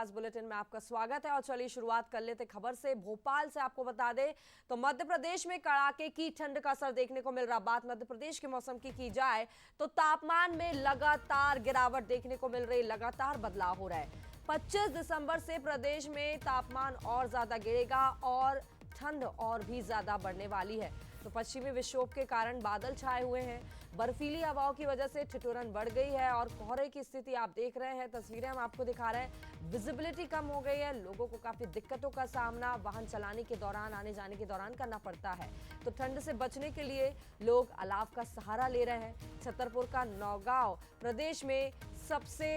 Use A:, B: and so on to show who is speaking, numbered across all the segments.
A: Breakfast bulletin में आपका स्वागत है। और चलिए शुरुआत कर लेते खबर से। भोपाल से आपको बता दें तो मध्य प्रदेश में कड़ाके की ठंड का असर देखने को मिल रहा। बात मध्य प्रदेश के मौसम की जाए तो तापमान में लगातार गिरावट देखने को मिल रही, लगातार बदलाव हो रहा है। 25 दिसंबर से प्रदेश में तापमान और ज्यादा गिरेगा और ठंड और भी ज्यादा बढ़ने वाली है। तो पश्चिमी विक्षोभ के कारण बादल छाए हुए हैं, बर्फीली हवाओं की वजह से ठिठुरन बढ़ गई है और कोहरे की स्थिति आप देख रहे हैं, तस्वीरें हम आपको दिखा रहे हैं। विजिबिलिटी कम हो गई है, लोगों को काफी दिक्कतों का सामना वाहन चलाने के दौरान, आने जाने के दौरान करना पड़ता है। तो ठंड से बचने के लिए लोग अलाव का सहारा ले रहे हैं। छतरपुर का नौगांव प्रदेश में सबसे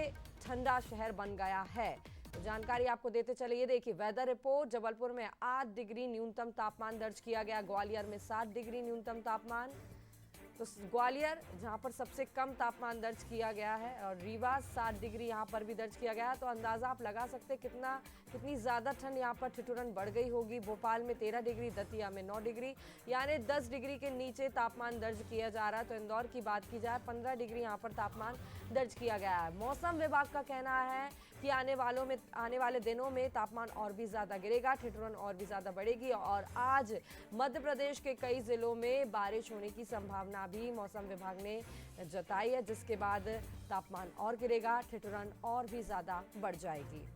A: ठंडा शहर बन गया है। तो जानकारी आपको देते चले, ये देखिए वेदर रिपोर्ट। जबलपुर में 8 डिग्री न्यूनतम तापमान दर्ज किया गया, ग्वालियर में 7 डिग्री न्यूनतम तापमान। तो ग्वालियर जहां पर सबसे कम तापमान दर्ज किया गया है और रीवा 7 डिग्री यहां पर भी दर्ज किया गया है। तो अंदाजा आप लगा सकते हैं कितनी ज्यादा ठंड यहां पर ठिठुरन बढ़ गई होगी। भोपाल में 13 डिग्री, दतिया में 9 डिग्री, यानी 10 डिग्री के नीचे तापमान दर्ज किया जा रहा है। तो इंदौर की बात की जाए 15 डिग्री यहां पर तापमान दर्ज किया गया है। मौसम विभाग का कहना है कि आने वाले दिनों में तापमान और भी ज्यादा गिरेगा, ठिठुरन और भी ज्यादा बढ़ेगी और आज मध्य प्रदेश के कई जिलों में बारिश होने की संभावना भी मौसम विभाग ने जताई है, जिसके बाद तापमान और गिरेगा, ठिठुरन और भी ज्यादा बढ़ जाएगी।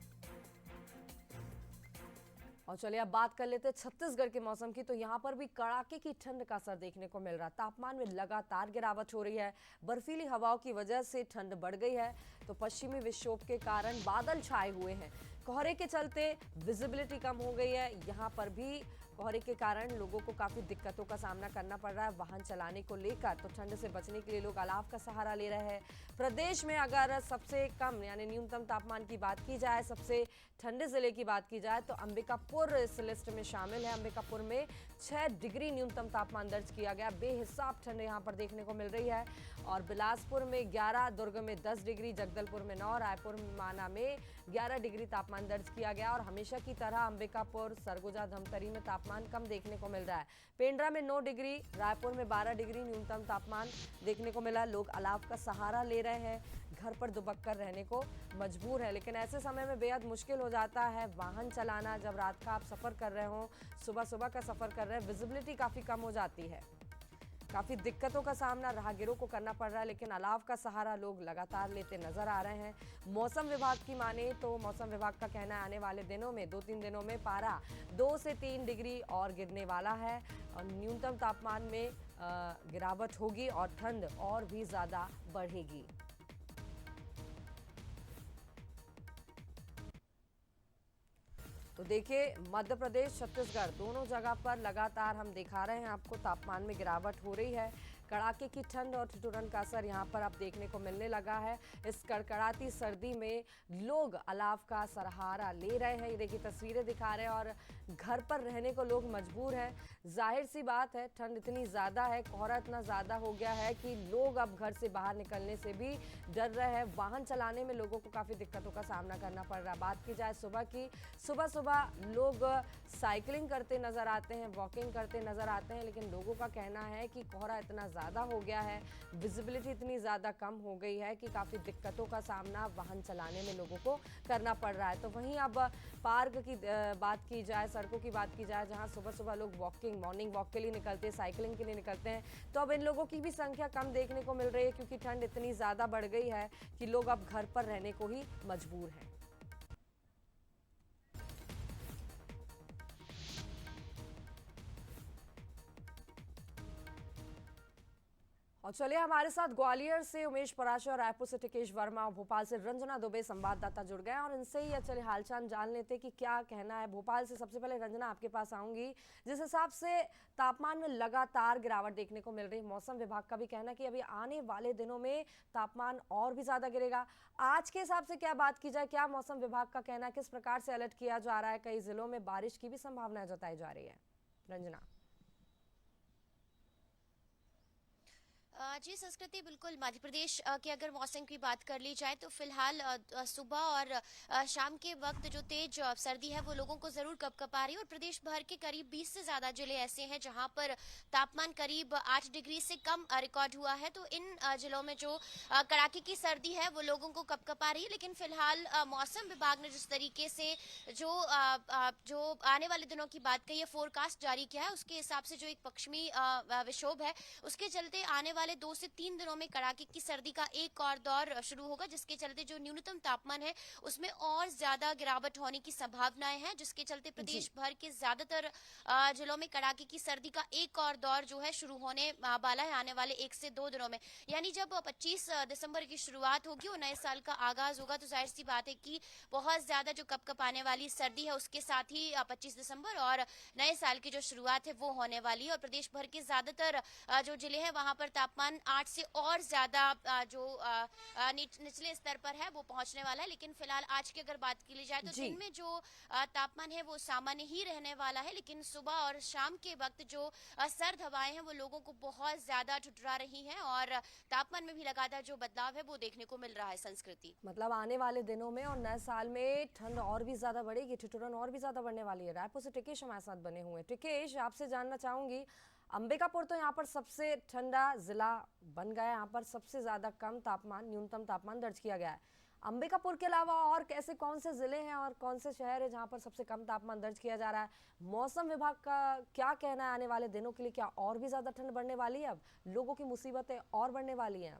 A: और चलिए अब बात कर लेते हैं छत्तीसगढ़ के मौसम की। तो यहाँ पर भी कड़ाके की ठंड का असर देखने को मिल रहा। तापमान में लगातार गिरावट हो रही है, बर्फीली हवाओं की वजह से ठंड बढ़ गई है। तो पश्चिमी विक्षोभ के कारण बादल छाए हुए हैं, कोहरे के चलते विजिबिलिटी कम हो गई है। यहाँ पर भी कोहरे के कारण लोगों को काफी दिक्कतों का सामना करना पड़ रहा है वाहन चलाने को लेकर। तो ठंड से बचने के लिए लोग अलाव का सहारा ले रहे हैं। प्रदेश में अगर सबसे कम यानी न्यूनतम तापमान की बात की जाए, सबसे ठंडे जिले की बात की जाए तो अंबिकापुर इस लिस्ट में शामिल है। अंबिकापुर में 6 डिग्री न्यूनतम तापमान दर्ज किया गया, बेहिसाब ठंड यहाँ पर देखने को मिल रही है। और बिलासपुर में 11, दुर्ग में 10 डिग्री, जगदलपुर में 9, रायपुर माना में 11 डिग्री तापमान दर्ज किया गया। और हमेशा की तरह अंबिकापुर, सरगुजा, धमतरी में तापमान कम देखने को मिल रहा है। पेंड्रा में 9 डिग्री, रायपुर में 12 डिग्री न्यूनतम तापमान देखने को मिला। लोग अलाव का सहारा ले रहे हैं, घर पर दुबक कर रहने को मजबूर है। लेकिन ऐसे समय में बेहद मुश्किल हो जाता है वाहन चलाना। जब रात का आप सफर कर रहे हो, सुबह का सफर कर रहे हैं, विजिबिलिटी काफी कम हो जाती है, काफी दिक्कतों का सामना राहगीरों को करना पड़ रहा है। लेकिन अलाव का सहारा लोग लगातार लेते नजर आ रहे हैं। मौसम विभाग की माने तो मौसम विभाग का कहना है आने वाले दिनों में 2-3 दिनों में पारा 2 से 3 डिग्री और गिरने वाला है और न्यूनतम तापमान में गिरावट होगी और ठंड और भी ज्यादा बढ़ेगी। तो देखिए मध्य प्रदेश, छत्तीसगढ़ दोनों जगह पर लगातार हम दिखा रहे हैं आपको तापमान में गिरावट हो रही है। कड़ाके की ठंड और ठिठुरन का असर यहाँ पर अब देखने को मिलने लगा है। इस कड़कड़ाती सर्दी में लोग अलाव का सहारा ले रहे हैं। ये देखिए तस्वीरें दिखा रहे हैं और घर पर रहने को लोग मजबूर हैं। जाहिर सी बात है ठंड इतनी ज़्यादा है, कोहरा इतना ज़्यादा हो गया है कि लोग अब घर से बाहर निकलने से भी डर रहे हैं। वाहन चलाने में लोगों को काफ़ी दिक्कतों का सामना करना पड़ रहा है। बात की जाए सुबह की, सुबह लोग साइकिलिंग करते नज़र आते हैं, वॉकिंग करते नज़र आते हैं। लेकिन लोगों का कहना है कि कोहरा इतना ज़्यादा हो गया है, विजिबिलिटी इतनी ज़्यादा कम हो गई है कि काफ़ी दिक्कतों का सामना वाहन चलाने में लोगों को करना पड़ रहा है। तो वहीं अब पार्क की बात की जाए, सड़कों की बात की जाए, जहां सुबह लोग मॉर्निंग वॉक के लिए निकलते हैं, साइकिलिंग के लिए निकलते हैं, तो अब इन लोगों की भी संख्या कम देखने को मिल रही है क्योंकि ठंड इतनी ज़्यादा बढ़ गई है कि लोग अब घर पर रहने को ही मजबूर हैं। और चलिए हमारे साथ ग्वालियर से उमेश पराशर और रायपुर से टिकेश वर्मा और भोपाल से रंजना दुबे संवाददाता जुड़ गए और इनसे ही चलिए हालचाल जान लेते कि क्या कहना है। भोपाल से सबसे पहले रंजना आपके पास आऊंगी। जिस हिसाब से तापमान में लगातार गिरावट देखने को मिल रही है, मौसम विभाग का भी कहना है कि अभी आने वाले दिनों में तापमान और भी ज्यादा गिरेगा। आज के हिसाब से क्या बात की जाए, क्या मौसम विभाग का कहना है, किस प्रकार से अलर्ट किया जा रहा है? कई जिलों में बारिश की भी संभावना जताई जा रही है। रंजना।
B: जी संस्कृति, बिल्कुल मध्य प्रदेश के अगर मौसम की बात कर ली जाए तो फिलहाल सुबह और शाम के वक्त जो तेज सर्दी है वो लोगों को जरूर कपकपा रही है। और प्रदेश भर के करीब 20 से ज्यादा जिले ऐसे हैं जहां पर तापमान करीब 8 डिग्री से कम रिकॉर्ड हुआ है। तो इन जिलों में जो कड़ाके की सर्दी है वो लोगों को कपकपा रही है। लेकिन फिलहाल मौसम विभाग ने जिस तरीके से जो आने वाले दिनों की बात कही है, फोरकास्ट जारी किया है, उसके हिसाब से जो एक पश्चिमी विक्षोभ है उसके चलते आने वाले 2 से 3 दिनों में कड़ाके की सर्दी का एक और दौर शुरू होगा, जिसके चलते जो न्यूनतम तापमान है उसमें और ज्यादा गिरावट होने की संभावनाएं हैं, जिसके चलते प्रदेश भर के ज्यादातर जिलों में कड़ाके की सर्दी का एक और दौर जो है शुरू होने वाला है आने वाले 1 से 2 दिनों में। यानी जब 25 दिसंबर की शुरुआत होगी और नए साल का आगाज होगा तो जाहिर सी बात है कि बहुत ज्यादा जो कपकपाने वाली सर्दी है उसके साथ ही 25 दिसंबर और नए साल की जो शुरुआत है वो होने वाली है। और प्रदेश भर के ज्यादातर जो जिले हैं वहां पर तापमान 8 से और ज्यादा जो निचले स्तर पर है वो पहुंचने वाला है। लेकिन फिलहाल आज की अगर बात की जाए तो
A: जी।
B: दिन में जो तापमान है वो सामान्य ही रहने वाला है। लेकिन सुबह और शाम के वक्त जो सर्द हवाएं हैं वो लोगों को बहुत ज्यादा ठुठुरा रही हैं और तापमान में भी लगातार जो बदलाव है वो देखने को मिल रहा है। संस्कृति,
A: मतलब आने वाले दिनों में और नए साल में ठंड और भी ज्यादा बढ़ेगी, ठिठुरन और भी ज्यादा बढ़ने वाली है। रायपुर से टिकेश हमारे साथ बने हुए हैं। टिकेश, आपसे जानना चाहूंगी, अंबिकापुर तो यहाँ पर सबसे ठंडा जिला बन गया है, यहाँ पर सबसे ज्यादा कम तापमान, न्यूनतम तापमान दर्ज किया गया है। अंबिकापुर के अलावा और कैसे कौन से जिले हैं और कौन से शहर है जहाँ पर सबसे कम तापमान दर्ज किया जा रहा है? मौसम विभाग का क्या कहना है आने वाले दिनों के लिए? क्या और भी ज्यादा ठंड बढ़ने वाली है? अब लोगों की मुसीबतें और बढ़ने वाली हैं?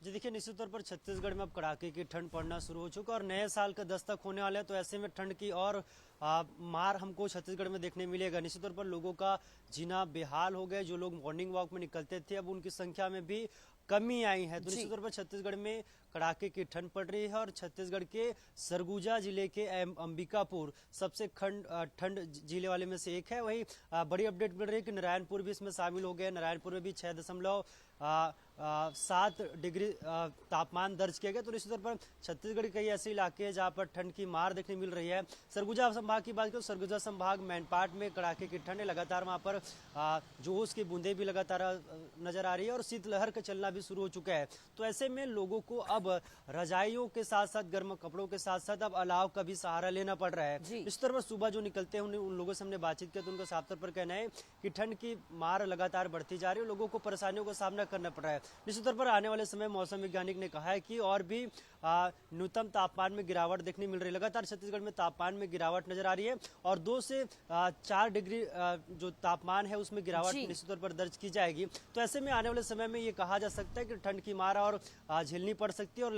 C: जी देखिए, निश्चित तौर पर छत्तीसगढ़ में अब कड़ाके की ठंड पड़ना शुरू हो चुका है और नए साल का दस्तक होने वाला है। तो ऐसे में ठंड की और मार हमको छत्तीसगढ़ में देखने मिलेगा। निश्चित तौर पर लोगों का जीना बेहाल हो गया। जो लोग मॉर्निंग वॉक में निकलते थे अब उनकी संख्या में भी कमी आई है। तो निश्चित तौर पर छत्तीसगढ़ में कड़ाके की ठंड पड़ रही है और छत्तीसगढ़ के सरगुजा जिले के अंबिकापुर सबसे ठंड जिले वाले में से एक है। वहीं बड़ी अपडेट मिल रही है कि नारायणपुर भी इसमें शामिल हो गया। नारायणपुर में भी 6.7 डिग्री तापमान दर्ज किया गया। तो निश्चित तौर पर छत्तीसगढ़ के कई ऐसे इलाके हैं जहां पर ठंड की मार देखने मिल रही है। सरगुजा संभाग की बात करें, सरगुजा संभाग मैनपाट में कड़ाके की ठंड है। लगातार वहां पर जोश की बूंदें भी लगातार नजर आ रही है और शीतलहर का चलना भी शुरू हो चुका है। तो ऐसे में लोगों को अब रजाइयों के साथ साथ गर्म कपड़ों के साथ साथ अब अलाव का भी सहारा लेना पड़ रहा है। इस तरह पर सुबह जो निकलते हैं उन लोगों से हमने बातचीत किया तो उनका साफ तौर पर कहना है कि ठंड की मार लगातार बढ़ती जा रही है, लोगों को परेशानियों का सामना करना पड़ रहा है। निश्चित तौर पर आने वाले समय मौसम वैज्ञानिक ने कहा है कि और भी न्यूनतम तापमान में गिरावट देखने मिल रही है। लगातार छत्तीसगढ़ में तापमान में गिरावट नजर आ रही है और 2 से 4 डिग्री जो तापमान है उसमें गिरावट निश्चित तौर पर दर्ज की जाएगी। तो ऐसे में आने वाले समय में ये कहा जा सकता है कि ठंड की मार और झेलनी पड़ सकती है। और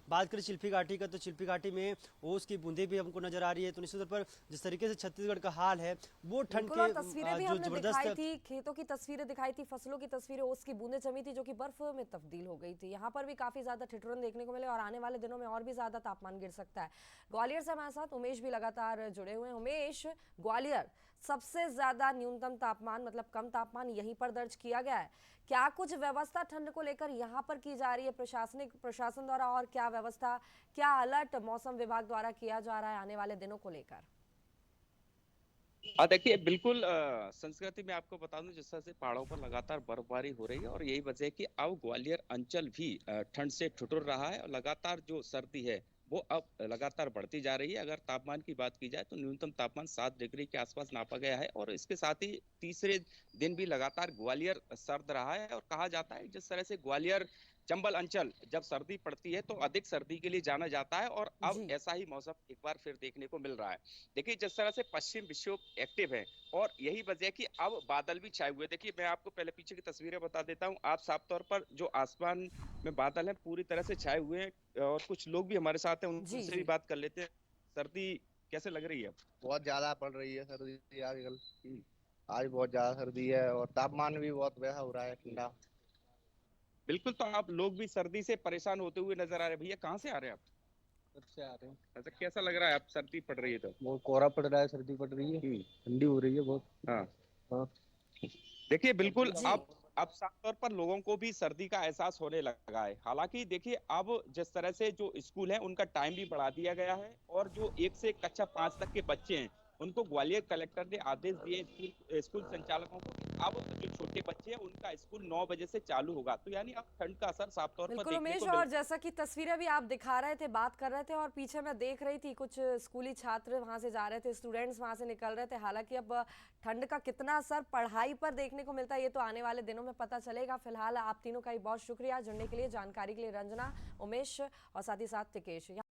C: बात करें चिल्फी घाटी का तो चिल्फी घाटी में ओस की बूंदें भी हमको नजर आ रही है। तो निश्चित तौर पर जिस तरीके से छत्तीसगढ़ का हाल है वो ठंड के
A: तस्वीरें भी हमने दिखाई थी, खेतों की तस्वीरें दिखाई थी, फसलों की तस्वीरें, ओस की बूंदें जमी थी जो कि बर्फ में तब्दील हो गई थी। यहाँ पर भी काफी ज्यादा ठिठुरन देखने को मिले और आने वाले दिनों में और भी ज्यादा तापमान गिर सकता है। ग्वालियर से हमारे साथ उमेश भी लगातार जुड़े हुए हैं। उमेश, ग्वालियर सबसे ज्यादा न्यूनतम तापमान मतलब कम तापमान यहीं पर दर्ज किया गया है। क्या कुछ व्यवस्था ठंड को लेकर यहाँ पर की जा रही है प्रशासन द्वारा, और क्या व्यवस्था, क्या अलर्ट मौसम विभाग द्वारा किया जा रहा है आने वाले दिनों को लेकर?
D: देखिए बिल्कुल संस्कृति में आपको बता दूं जिस तरह से पहाड़ों पर लगातार बर्फबारी हो रही है और यही वजह है कि अब ग्वालियर अंचल भी ठंड से ठिठुर रहा है और लगातार जो सर्दी है वो अब लगातार बढ़ती जा रही है। अगर तापमान की बात की जाए तो न्यूनतम तापमान 7 डिग्री के आसपास नापा गया है और इसके साथ ही तीसरे दिन भी लगातार ग्वालियर सर्द रहा है। और कहा जाता है जिस तरह से ग्वालियर चंबल अंचल जब सर्दी पड़ती है तो अधिक सर्दी के लिए जाना जाता है और अब ऐसा ही मौसम एक बार फिर देखने को मिल रहा है। देखिए जिस तरह से पश्चिम विक्षोभ एक्टिव है और यही वजह है कि अब बादल भी छाए हुए। देखिए मैं आपको पहले पीछे की तस्वीरें बता देता हूँ। आप साफ तौर पर जो आसमान में बादल हैं पूरी तरह से छाए हुए हैं और कुछ लोग भी हमारे साथ हैं, उनसे भी बात कर लेते हैं। सर्दी कैसे लग रही है?
E: बहुत ज्यादा पड़ रही है सर्दी आजकल। आज बहुत ज्यादा सर्दी है और तापमान भी बहुत वैसा हो रहा है ठंडा।
D: बिल्कुल, तो आप लोग भी सर्दी से परेशान होते हुए नजर आ रहे हैं। भैया कहाँ से आ रहे हैं आप?
E: से आ रहे हैं।
D: अच्छा, कैसा लग रहा है? आप सर्दी पड़ रही है तो?
E: बहुत कोहरा पड़ रहा है, सर्दी पड़ रही है, ठंडी हो रही है बहुत।
D: हाँ
E: हाँ
D: देखिए बिल्कुल अब साफ तौर पर लोगों को भी सर्दी का एहसास होने लगा है। हालांकि देखिए अब जिस तरह से जो स्कूल है उनका टाइम भी बढ़ा दिया गया है और जो 1 से कक्षा 5 तक के बच्चे हैं उनको ग्वालियर कलेक्टर ने आदेश दिए स्कूल संचालकों को कि अब जो छोटे बच्चे हैं उनका स्कूल 9 बजे से चालू होगा। तो यानी अब ठंड का असर साफ तौर पर
A: बिल्कुल
D: देखने
A: उमेश,
D: को
A: और जैसा कि तस्वीरें भी आप दिखा रहे थे, बात कर रहे थे, और पीछे मैं देख रही थी कुछ स्कूली छात्र वहां से जा रहे थे, स्टूडेंट्स वहां से निकल रहे थे। हालांकि अब ठंड का कितना असर पढ़ाई पर देखने को मिलता है ये तो आने वाले दिनों में पता चलेगा। फिलहाल आप तीनों का ही बहुत शुक्रिया जुड़ने के लिए, जानकारी के लिए। रंजना, उमेश और साथ ही साथ टिकेश।